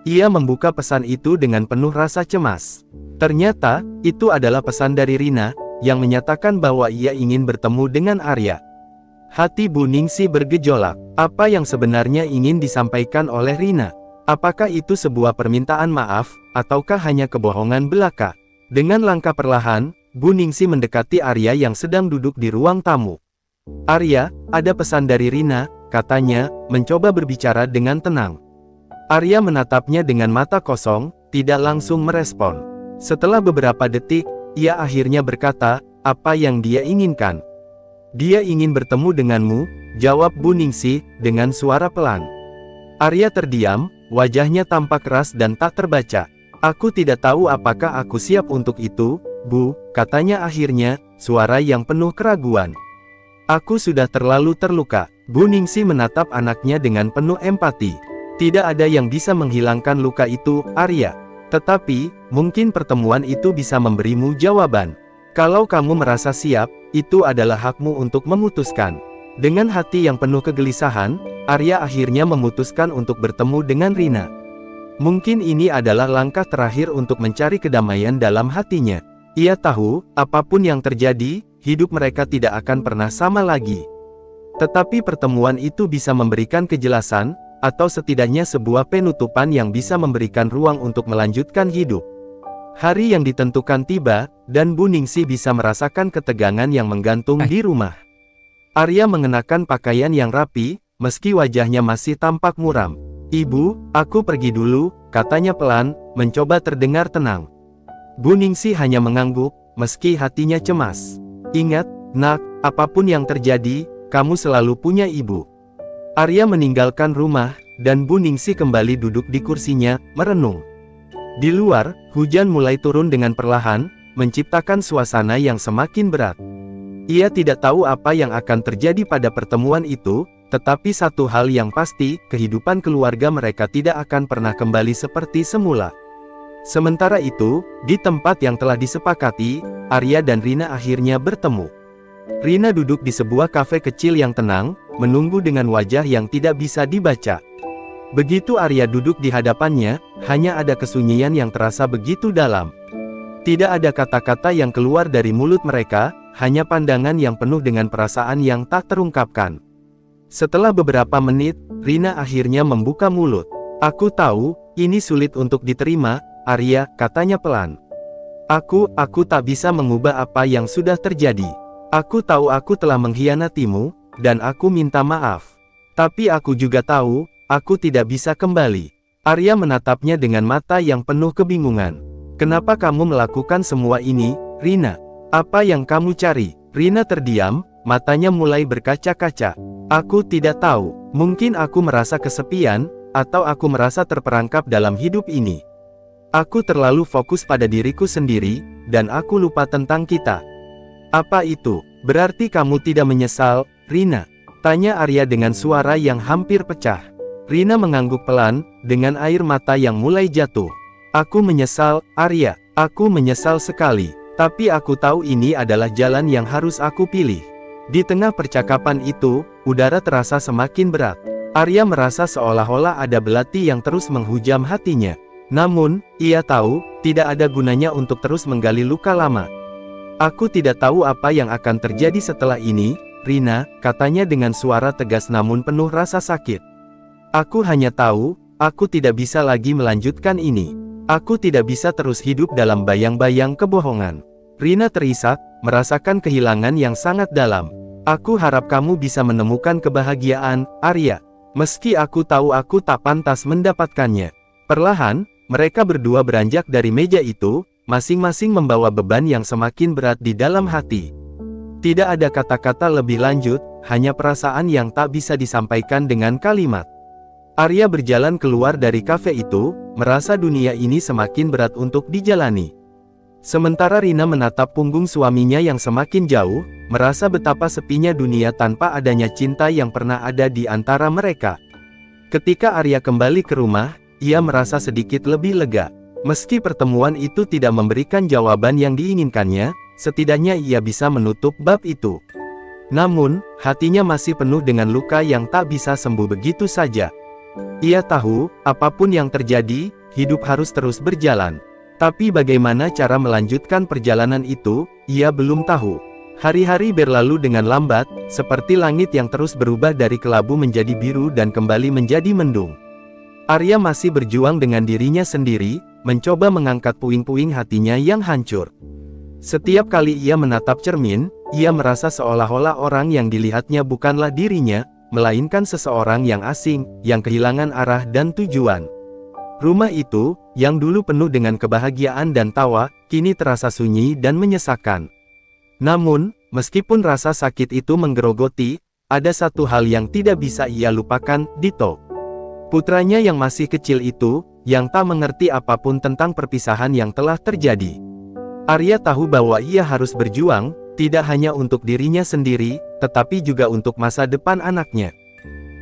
Ia membuka pesan itu dengan penuh rasa cemas. Ternyata, itu adalah pesan dari Rina, yang menyatakan bahwa ia ingin bertemu dengan Arya. Hati Bu Ningsi bergejolak. Apa yang sebenarnya ingin disampaikan oleh Rina? Apakah itu sebuah permintaan maaf, ataukah hanya kebohongan belaka? Dengan langkah perlahan, Bu Ningsi mendekati Arya yang sedang duduk di ruang tamu. "Arya, ada pesan dari Rina," katanya, mencoba berbicara dengan tenang. Arya menatapnya dengan mata kosong, tidak langsung merespon. Setelah beberapa detik, ia akhirnya berkata, "Apa yang dia inginkan?" "Dia ingin bertemu denganmu," jawab Bu Ningsi, dengan suara pelan. Arya terdiam, wajahnya tampak keras dan tak terbaca. "Aku tidak tahu apakah aku siap untuk itu, Bu," katanya akhirnya, suara yang penuh keraguan. "Aku sudah terlalu terluka." Bu Ningsi menatap anaknya dengan penuh empati. "Tidak ada yang bisa menghilangkan luka itu, Arya. Tetapi, mungkin pertemuan itu bisa memberimu jawaban. Kalau kamu merasa siap, itu adalah hakmu untuk memutuskan." Dengan hati yang penuh kegelisahan, Arya akhirnya memutuskan untuk bertemu dengan Rina. Mungkin ini adalah langkah terakhir untuk mencari kedamaian dalam hatinya. Ia tahu, apapun yang terjadi, hidup mereka tidak akan pernah sama lagi. Tetapi pertemuan itu bisa memberikan kejelasan, atau setidaknya sebuah penutupan yang bisa memberikan ruang untuk melanjutkan hidup. Hari yang ditentukan tiba, dan Bu Ningsi bisa merasakan ketegangan yang menggantung di rumah. Arya mengenakan pakaian yang rapi, meski wajahnya masih tampak muram. "Ibu, aku pergi dulu," katanya pelan, mencoba terdengar tenang. Bu Ningsi hanya mengangguk, meski hatinya cemas. "Ingat, nak, apapun yang terjadi, kamu selalu punya ibu." Arya meninggalkan rumah, dan Bu Ningsi kembali duduk di kursinya, merenung. Di luar, hujan mulai turun dengan perlahan, menciptakan suasana yang semakin berat. Ia tidak tahu apa yang akan terjadi pada pertemuan itu, tetapi satu hal yang pasti, kehidupan keluarga mereka tidak akan pernah kembali seperti semula. Sementara itu, di tempat yang telah disepakati, Arya dan Rina akhirnya bertemu. Rina duduk di sebuah kafe kecil yang tenang, menunggu dengan wajah yang tidak bisa dibaca. Begitu Arya duduk di hadapannya, hanya ada kesunyian yang terasa begitu dalam. Tidak ada kata-kata yang keluar dari mulut mereka, hanya pandangan yang penuh dengan perasaan yang tak terungkapkan. Setelah beberapa menit, Rina akhirnya membuka mulut. "Aku tahu, ini sulit untuk diterima, Arya," katanya pelan. Aku tak bisa mengubah apa yang sudah terjadi. Aku tahu aku telah mengkhianatimu, dan aku minta maaf. Tapi aku juga tahu, aku tidak bisa kembali." Arya menatapnya dengan mata yang penuh kebingungan. "Kenapa kamu melakukan semua ini, Rina? Apa yang kamu cari?" Rina terdiam, matanya mulai berkaca-kaca. "Aku tidak tahu, mungkin aku merasa kesepian, atau aku merasa terperangkap dalam hidup ini. Aku terlalu fokus pada diriku sendiri, dan aku lupa tentang kita." "Apa itu? Berarti kamu tidak menyesal, Rina?" tanya Arya dengan suara yang hampir pecah. Rina mengangguk pelan, dengan air mata yang mulai jatuh. "Aku menyesal, Arya. Aku menyesal sekali. Tapi aku tahu ini adalah jalan yang harus aku pilih." Di tengah percakapan itu, udara terasa semakin berat. Arya merasa seolah-olah ada belati yang terus menghujam hatinya. Namun, ia tahu, tidak ada gunanya untuk terus menggali luka lama. "Aku tidak tahu apa yang akan terjadi setelah ini, Rina," katanya dengan suara tegas namun penuh rasa sakit. "Aku hanya tahu, aku tidak bisa lagi melanjutkan ini. Aku tidak bisa terus hidup dalam bayang-bayang kebohongan." Rina terisak, merasakan kehilangan yang sangat dalam. "Aku harap kamu bisa menemukan kebahagiaan, Arya. Meski aku tahu aku tak pantas mendapatkannya." Perlahan, mereka berdua beranjak dari meja itu, masing-masing membawa beban yang semakin berat di dalam hati. Tidak ada kata-kata lebih lanjut, hanya perasaan yang tak bisa disampaikan dengan kalimat. Arya berjalan keluar dari kafe itu, merasa dunia ini semakin berat untuk dijalani. Sementara Rina menatap punggung suaminya yang semakin jauh, merasa betapa sepinya dunia tanpa adanya cinta yang pernah ada di antara mereka. Ketika Arya kembali ke rumah, ia merasa sedikit lebih lega. Meski pertemuan itu tidak memberikan jawaban yang diinginkannya, setidaknya ia bisa menutup bab itu. Namun, hatinya masih penuh dengan luka yang tak bisa sembuh begitu saja. Ia tahu, apapun yang terjadi, hidup harus terus berjalan. Tapi bagaimana cara melanjutkan perjalanan itu, ia belum tahu. Hari-hari berlalu dengan lambat, seperti langit yang terus berubah dari kelabu menjadi biru dan kembali menjadi mendung. Arya masih berjuang dengan dirinya sendiri, mencoba mengangkat puing-puing hatinya yang hancur. Setiap kali ia menatap cermin, ia merasa seolah-olah orang yang dilihatnya bukanlah dirinya, melainkan seseorang yang asing, yang kehilangan arah dan tujuan. Rumah itu, yang dulu penuh dengan kebahagiaan dan tawa, kini terasa sunyi dan menyesakan. Namun, meskipun rasa sakit itu menggerogoti, ada satu hal yang tidak bisa ia lupakan, Dito. Putranya yang masih kecil itu, yang tak mengerti apapun tentang perpisahan yang telah terjadi. Arya tahu bahwa ia harus berjuang, tidak hanya untuk dirinya sendiri, tetapi juga untuk masa depan anaknya.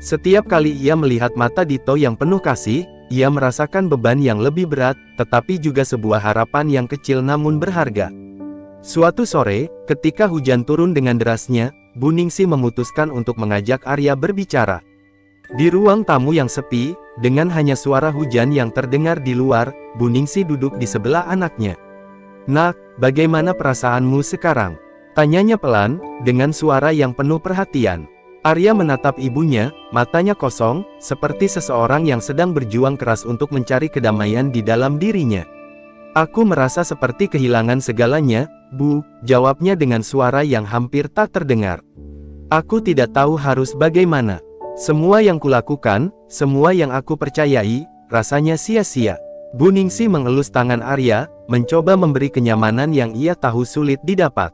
Setiap kali ia melihat mata Dito yang penuh kasih, ia merasakan beban yang lebih berat, tetapi juga sebuah harapan yang kecil namun berharga. Suatu sore, ketika hujan turun dengan derasnya, Bu Ningsih memutuskan untuk mengajak Arya berbicara. Di ruang tamu yang sepi, dengan hanya suara hujan yang terdengar di luar, Bu Ningsih duduk di sebelah anaknya. "Nak, bagaimana perasaanmu sekarang?" tanyanya pelan, dengan suara yang penuh perhatian. Arya menatap ibunya, matanya kosong, seperti seseorang yang sedang berjuang keras untuk mencari kedamaian di dalam dirinya. "Aku merasa seperti kehilangan segalanya, Bu," jawabnya dengan suara yang hampir tak terdengar. "Aku tidak tahu harus bagaimana. Semua yang kulakukan, semua yang aku percayai, rasanya sia-sia." Bu Ningsih mengelus tangan Arya, mencoba memberi kenyamanan yang ia tahu sulit didapat.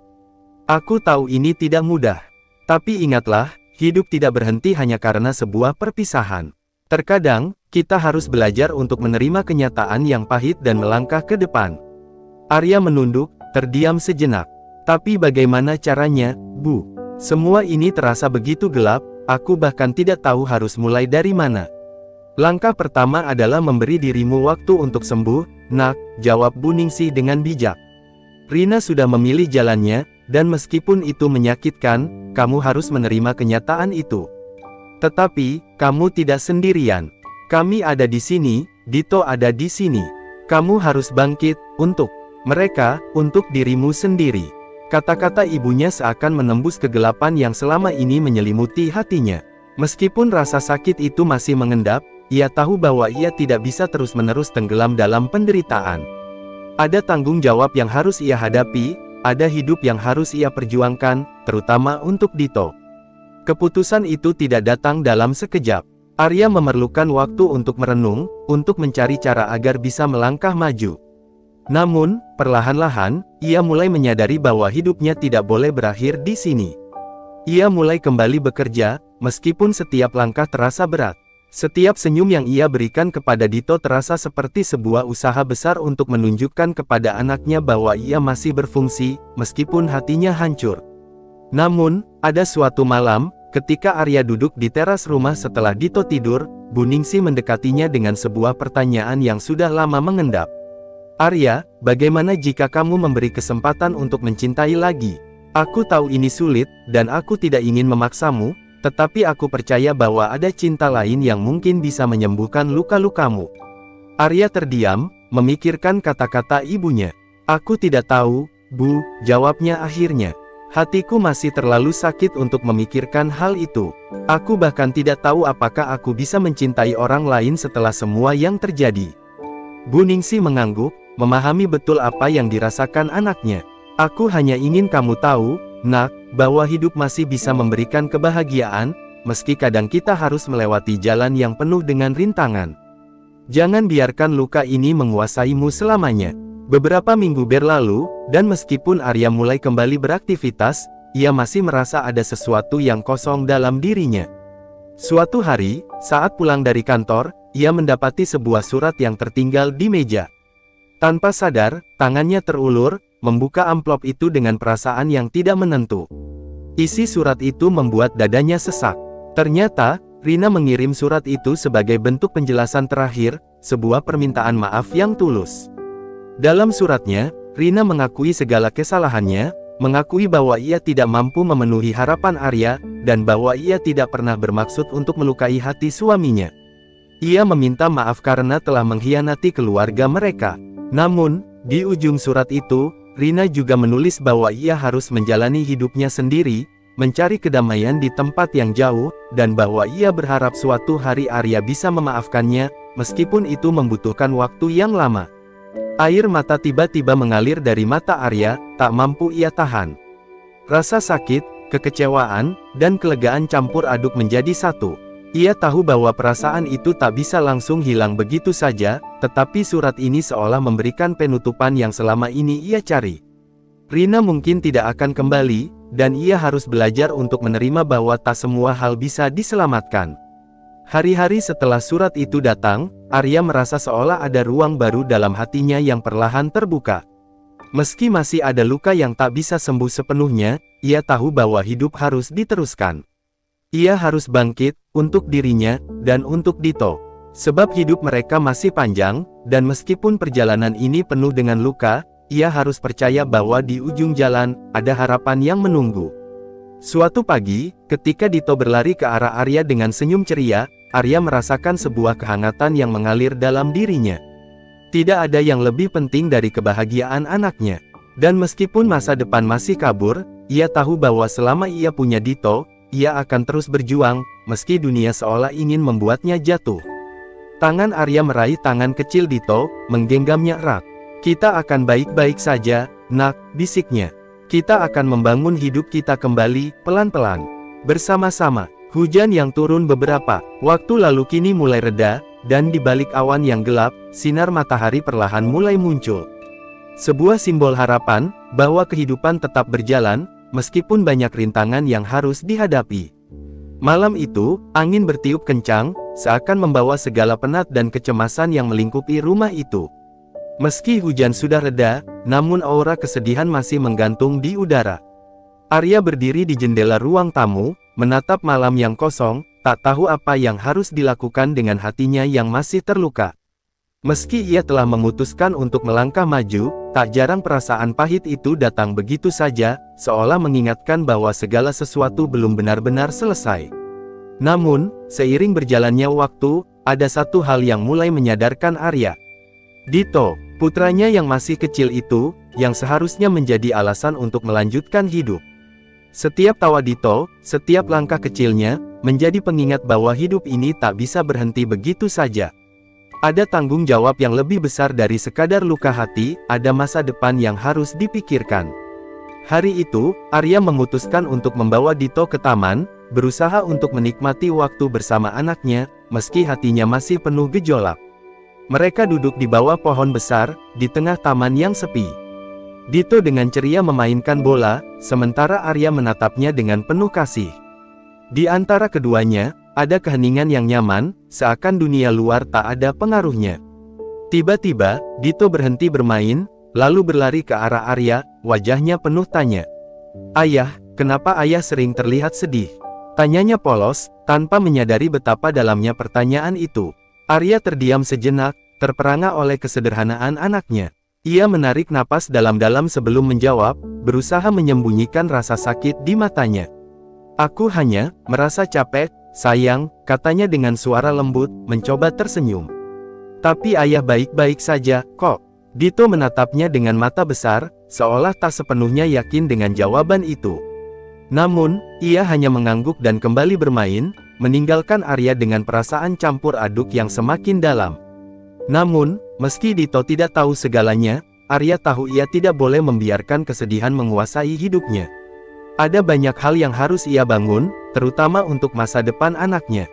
"Aku tahu ini tidak mudah. Tapi ingatlah, hidup tidak berhenti hanya karena sebuah perpisahan. Terkadang, kita harus belajar untuk menerima kenyataan yang pahit dan melangkah ke depan." Arya menunduk, terdiam sejenak. "Tapi bagaimana caranya, Bu? Semua ini terasa begitu gelap, aku bahkan tidak tahu harus mulai dari mana." "Langkah pertama adalah memberi dirimu waktu untuk sembuh, Nak," jawab Bu Ningsih dengan bijak. "Rina sudah memilih jalannya, dan meskipun itu menyakitkan, kamu harus menerima kenyataan itu. Tetapi, kamu tidak sendirian. Kami ada di sini, Dito ada di sini. Kamu harus bangkit, untuk mereka, untuk dirimu sendiri." Kata-kata ibunya seakan menembus kegelapan yang selama ini menyelimuti hatinya. Meskipun rasa sakit itu masih mengendap, ia tahu bahwa ia tidak bisa terus-menerus tenggelam dalam penderitaan. Ada tanggung jawab yang harus ia hadapi, ada hidup yang harus ia perjuangkan, terutama untuk Dito. Keputusan itu tidak datang dalam sekejap. Arya memerlukan waktu untuk merenung, untuk mencari cara agar bisa melangkah maju. Namun, perlahan-lahan, ia mulai menyadari bahwa hidupnya tidak boleh berakhir di sini. Ia mulai kembali bekerja, meskipun setiap langkah terasa berat. Setiap senyum yang ia berikan kepada Dito terasa seperti sebuah usaha besar untuk menunjukkan kepada anaknya bahwa ia masih berfungsi, meskipun hatinya hancur. Namun, ada suatu malam, ketika Arya duduk di teras rumah setelah Dito tidur, Bu Ningsih mendekatinya dengan sebuah pertanyaan yang sudah lama mengendap. "Arya, bagaimana jika kamu memberi kesempatan untuk mencintai lagi? Aku tahu ini sulit, dan aku tidak ingin memaksamu, tetapi aku percaya bahwa ada cinta lain yang mungkin bisa menyembuhkan luka-lukamu." Arya terdiam, memikirkan kata-kata ibunya. "Aku tidak tahu, Bu," jawabnya akhirnya. "Hatiku masih terlalu sakit untuk memikirkan hal itu. Aku bahkan tidak tahu apakah aku bisa mencintai orang lain setelah semua yang terjadi." Bu Ningsih mengangguk, memahami betul apa yang dirasakan anaknya. "Aku hanya ingin kamu tahu, Nak, bahwa hidup masih bisa memberikan kebahagiaan, meski kadang kita harus melewati jalan yang penuh dengan rintangan. Jangan biarkan luka ini menguasaimu selamanya." Beberapa minggu berlalu, dan meskipun Arya mulai kembali beraktivitas, ia masih merasa ada sesuatu yang kosong dalam dirinya. Suatu hari, saat pulang dari kantor, ia mendapati sebuah surat yang tertinggal di meja. Tanpa sadar, tangannya terulur, membuka amplop itu dengan perasaan yang tidak menentu. Isi surat itu membuat dadanya sesak. Ternyata, Rina mengirim surat itu sebagai bentuk penjelasan terakhir, sebuah permintaan maaf yang tulus. Dalam suratnya, Rina mengakui segala kesalahannya, mengakui bahwa ia tidak mampu memenuhi harapan Arya, dan bahwa ia tidak pernah bermaksud untuk melukai hati suaminya. Ia meminta maaf karena telah mengkhianati keluarga mereka. Namun, Di ujung surat itu, Rina juga menulis bahwa ia harus menjalani hidupnya sendiri, mencari kedamaian di tempat yang jauh, dan bahwa ia berharap suatu hari Arya bisa memaafkannya, meskipun itu membutuhkan waktu yang lama. Air mata tiba-tiba mengalir dari mata Arya, tak mampu ia tahan. Rasa sakit, kekecewaan, dan kelegaan campur aduk menjadi satu. Ia tahu bahwa perasaan itu tak bisa langsung hilang begitu saja, tetapi surat ini seolah memberikan penutupan yang selama ini ia cari. Rina mungkin tidak akan kembali, dan ia harus belajar untuk menerima bahwa tak semua hal bisa diselamatkan. Hari-hari setelah surat itu datang, Arya merasa seolah ada ruang baru dalam hatinya yang perlahan terbuka. Meski masih ada luka yang tak bisa sembuh sepenuhnya, ia tahu bahwa hidup harus diteruskan. Ia harus bangkit, untuk dirinya, dan untuk Dito. Sebab hidup mereka masih panjang, dan meskipun perjalanan ini penuh dengan luka, ia harus percaya bahwa di ujung jalan, ada harapan yang menunggu. Suatu pagi, ketika Dito berlari ke arah Arya dengan senyum ceria, Arya merasakan sebuah kehangatan yang mengalir dalam dirinya. Tidak ada yang lebih penting dari kebahagiaan anaknya. Dan meskipun masa depan masih kabur, ia tahu bahwa selama ia punya Dito, ia akan terus berjuang, meski dunia seolah ingin membuatnya jatuh. Tangan Arya meraih tangan kecil Dito, menggenggamnya erat. "Kita akan baik-baik saja, nak," bisiknya. "Kita akan membangun hidup kita kembali, pelan-pelan. Bersama-sama." Hujan yang turun beberapa waktu lalu kini mulai reda, dan di balik awan yang gelap, sinar matahari perlahan mulai muncul. Sebuah simbol harapan, bahwa kehidupan tetap berjalan, meskipun banyak rintangan yang harus dihadapi. Malam itu, angin bertiup kencang, seakan membawa segala penat dan kecemasan yang melingkupi rumah itu. Meski hujan sudah reda, namun aura kesedihan masih menggantung di udara. Arya berdiri di jendela ruang tamu, menatap malam yang kosong, tak tahu apa yang harus dilakukan dengan hatinya yang masih terluka. Meski ia telah memutuskan untuk melangkah maju, tak jarang perasaan pahit itu datang begitu saja, seolah mengingatkan bahwa segala sesuatu belum benar-benar selesai. Namun, seiring berjalannya waktu, ada satu hal yang mulai menyadarkan Arya. Dito, putranya yang masih kecil itu, yang seharusnya menjadi alasan untuk melanjutkan hidup. Setiap tawa Dito, setiap langkah kecilnya, menjadi pengingat bahwa hidup ini tak bisa berhenti begitu saja. Ada tanggung jawab yang lebih besar dari sekadar luka hati, ada masa depan yang harus dipikirkan. Hari itu, Arya memutuskan untuk membawa Dito ke taman, berusaha untuk menikmati waktu bersama anaknya, meski hatinya masih penuh gejolak. Mereka duduk di bawah pohon besar, di tengah taman yang sepi. Dito dengan ceria memainkan bola, sementara Arya menatapnya dengan penuh kasih. Di antara keduanya, ada keheningan yang nyaman, seakan dunia luar tak ada pengaruhnya. Tiba-tiba, Dito berhenti bermain, lalu berlari ke arah Arya, wajahnya penuh tanya. "Ayah, kenapa ayah sering terlihat sedih?" Tanyanya polos, tanpa menyadari betapa dalamnya pertanyaan itu. Arya terdiam sejenak, terperangah oleh kesederhanaan anaknya. Ia menarik napas dalam-dalam sebelum menjawab, berusaha menyembunyikan rasa sakit di matanya. "Aku hanya merasa capek, sayang," katanya dengan suara lembut, mencoba tersenyum. "Tapi ayah baik-baik saja, kok." Dito menatapnya dengan mata besar, seolah tak sepenuhnya yakin dengan jawaban itu. Namun, ia hanya mengangguk dan kembali bermain, meninggalkan Arya dengan perasaan campur aduk yang semakin dalam. Namun, meski Dito tidak tahu segalanya, Arya tahu ia tidak boleh membiarkan kesedihan menguasai hidupnya. Ada banyak hal yang harus ia bangun, terutama untuk masa depan anaknya.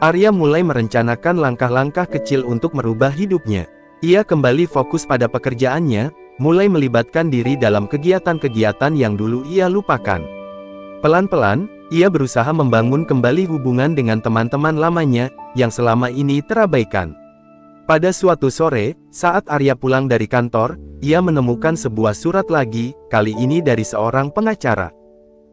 Arya mulai merencanakan langkah-langkah kecil untuk merubah hidupnya. Ia kembali fokus pada pekerjaannya, mulai melibatkan diri dalam kegiatan-kegiatan yang dulu ia lupakan. Pelan-pelan, ia berusaha membangun kembali hubungan dengan teman-teman lamanya, yang selama ini terabaikan. Pada suatu sore, saat Arya pulang dari kantor, ia menemukan sebuah surat lagi, kali ini dari seorang pengacara.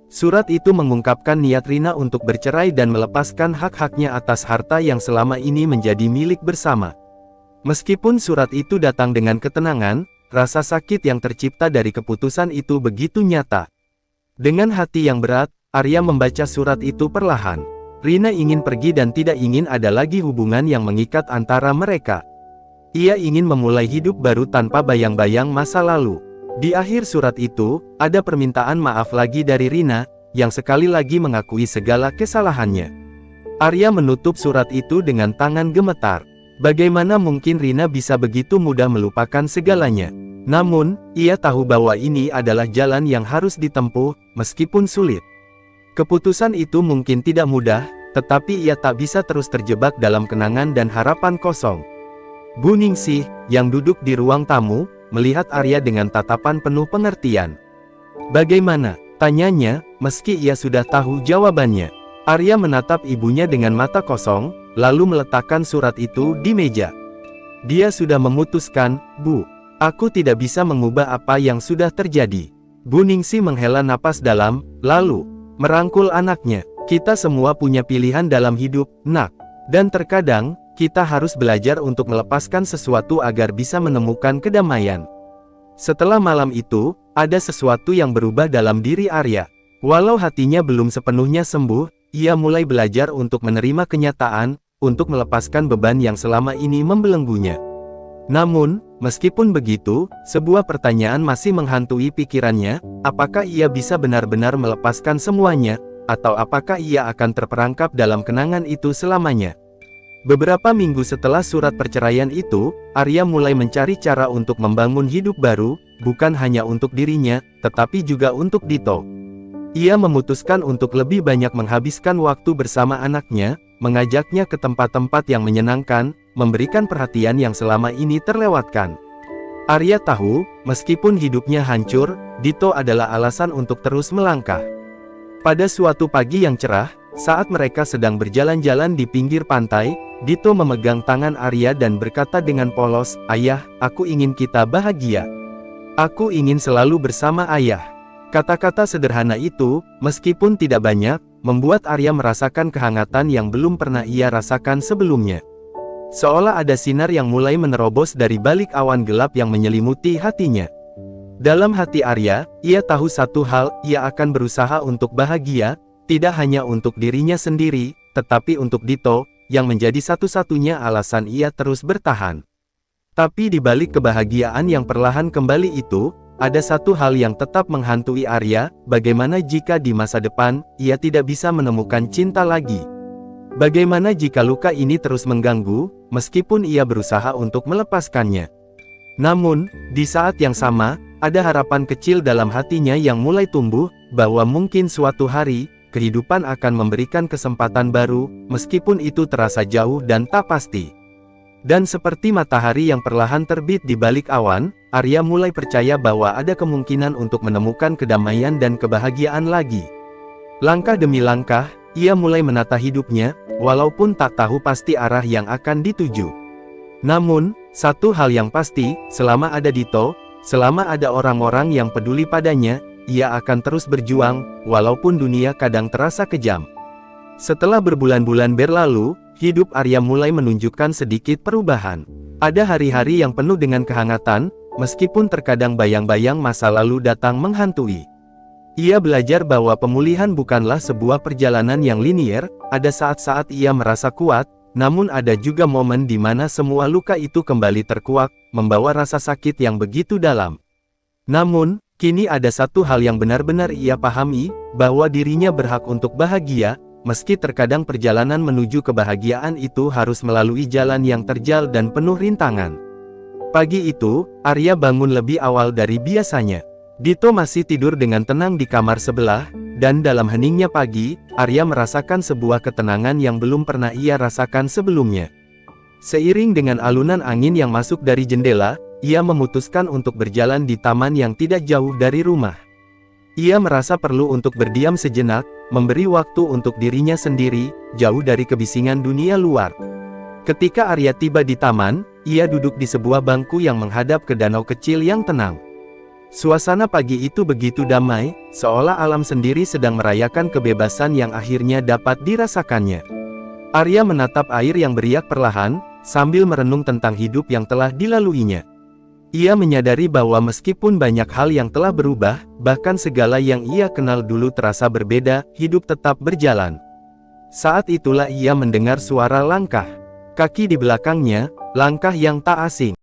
Surat itu mengungkapkan niat Rina untuk bercerai dan melepaskan hak-haknya atas harta yang selama ini menjadi milik bersama. Meskipun surat itu datang dengan ketenangan, rasa sakit yang tercipta dari keputusan itu begitu nyata. Dengan hati yang berat, Arya membaca surat itu perlahan. Rina ingin pergi dan tidak ingin ada lagi hubungan yang mengikat antara mereka. Ia ingin memulai hidup baru tanpa bayang-bayang masa lalu. Di akhir surat itu, ada permintaan maaf lagi dari Rina, yang sekali lagi mengakui segala kesalahannya. Arya menutup surat itu dengan tangan gemetar. Bagaimana mungkin Rina bisa begitu mudah melupakan segalanya? Namun, ia tahu bahwa ini adalah jalan yang harus ditempuh, meskipun sulit. Keputusan itu mungkin tidak mudah, tetapi ia tak bisa terus terjebak dalam kenangan dan harapan kosong. Bu Ningsih, yang duduk di ruang tamu, melihat Arya dengan tatapan penuh pengertian. "Bagaimana?" tanyanya, meski ia sudah tahu jawabannya. Arya menatap ibunya dengan mata kosong, lalu meletakkan surat itu di meja. "Dia sudah memutuskan, Bu. Aku tidak bisa mengubah apa yang sudah terjadi." Bu Ningsih menghela napas dalam, lalu merangkul anaknya. "Kita semua punya pilihan dalam hidup, Nak. Dan terkadang, kita harus belajar untuk melepaskan sesuatu agar bisa menemukan kedamaian." Setelah malam itu, ada sesuatu yang berubah dalam diri Arya. Walau hatinya belum sepenuhnya sembuh, ia mulai belajar untuk menerima kenyataan, untuk melepaskan beban yang selama ini membelenggunya. Namun, meskipun begitu, sebuah pertanyaan masih menghantui pikirannya, apakah ia bisa benar-benar melepaskan semuanya, atau apakah ia akan terperangkap dalam kenangan itu selamanya. Beberapa minggu setelah surat perceraian itu, Arya mulai mencari cara untuk membangun hidup baru, bukan hanya untuk dirinya, tetapi juga untuk Dito. Ia memutuskan untuk lebih banyak menghabiskan waktu bersama anaknya, mengajaknya ke tempat-tempat yang menyenangkan, memberikan perhatian yang selama ini terlewatkan. Arya tahu, meskipun hidupnya hancur, Dito adalah alasan untuk terus melangkah. Pada suatu pagi yang cerah, saat mereka sedang berjalan-jalan di pinggir pantai, Dito memegang tangan Arya dan berkata dengan polos, "Ayah, aku ingin kita bahagia. Aku ingin selalu bersama Ayah." Kata-kata sederhana itu, meskipun tidak banyak, membuat Arya merasakan kehangatan yang belum pernah ia rasakan sebelumnya. Seolah ada sinar yang mulai menerobos dari balik awan gelap yang menyelimuti hatinya. Dalam hati Arya, ia tahu satu hal, ia akan berusaha untuk bahagia, tidak hanya untuk dirinya sendiri, tetapi untuk Dito, yang menjadi satu-satunya alasan ia terus bertahan. Tapi di balik kebahagiaan yang perlahan kembali itu, ada satu hal yang tetap menghantui Arya, bagaimana jika di masa depan, ia tidak bisa menemukan cinta lagi? Bagaimana jika luka ini terus mengganggu, meskipun ia berusaha untuk melepaskannya? Namun, di saat yang sama, ada harapan kecil dalam hatinya yang mulai tumbuh, bahwa mungkin suatu hari, kehidupan akan memberikan kesempatan baru, meskipun itu terasa jauh dan tak pasti. Dan seperti matahari yang perlahan terbit di balik awan, Arya mulai percaya bahwa ada kemungkinan untuk menemukan kedamaian dan kebahagiaan lagi. Langkah demi langkah, ia mulai menata hidupnya, walaupun tak tahu pasti arah yang akan dituju. Namun, satu hal yang pasti, selama ada Dito, selama ada orang-orang yang peduli padanya, ia akan terus berjuang, walaupun dunia kadang terasa kejam. Setelah berbulan-bulan berlalu, hidup Arya mulai menunjukkan sedikit perubahan. Ada hari-hari yang penuh dengan kehangatan, meskipun terkadang bayang-bayang masa lalu datang menghantui. Ia belajar bahwa pemulihan bukanlah sebuah perjalanan yang linier, ada saat-saat ia merasa kuat, namun ada juga momen di mana semua luka itu kembali terkuak, membawa rasa sakit yang begitu dalam. Namun, kini ada satu hal yang benar-benar ia pahami, bahwa dirinya berhak untuk bahagia, meski terkadang perjalanan menuju kebahagiaan itu harus melalui jalan yang terjal dan penuh rintangan. Pagi itu, Arya bangun lebih awal dari biasanya. Dito masih tidur dengan tenang di kamar sebelah, dan dalam heningnya pagi, Arya merasakan sebuah ketenangan yang belum pernah ia rasakan sebelumnya. Seiring dengan alunan angin yang masuk dari jendela, ia memutuskan untuk berjalan di taman yang tidak jauh dari rumah. Ia merasa perlu untuk berdiam sejenak, memberi waktu untuk dirinya sendiri, jauh dari kebisingan dunia luar. Ketika Arya tiba di taman, ia duduk di sebuah bangku yang menghadap ke danau kecil yang tenang. Suasana pagi itu begitu damai, seolah alam sendiri sedang merayakan kebebasan yang akhirnya dapat dirasakannya. Arya menatap air yang beriak perlahan, sambil merenung tentang hidup yang telah dilaluinya. Ia menyadari bahwa meskipun banyak hal yang telah berubah, bahkan segala yang ia kenal dulu terasa berbeda, hidup tetap berjalan. Saat itulah ia mendengar suara langkah kaki di belakangnya, Langkah yang tak asing.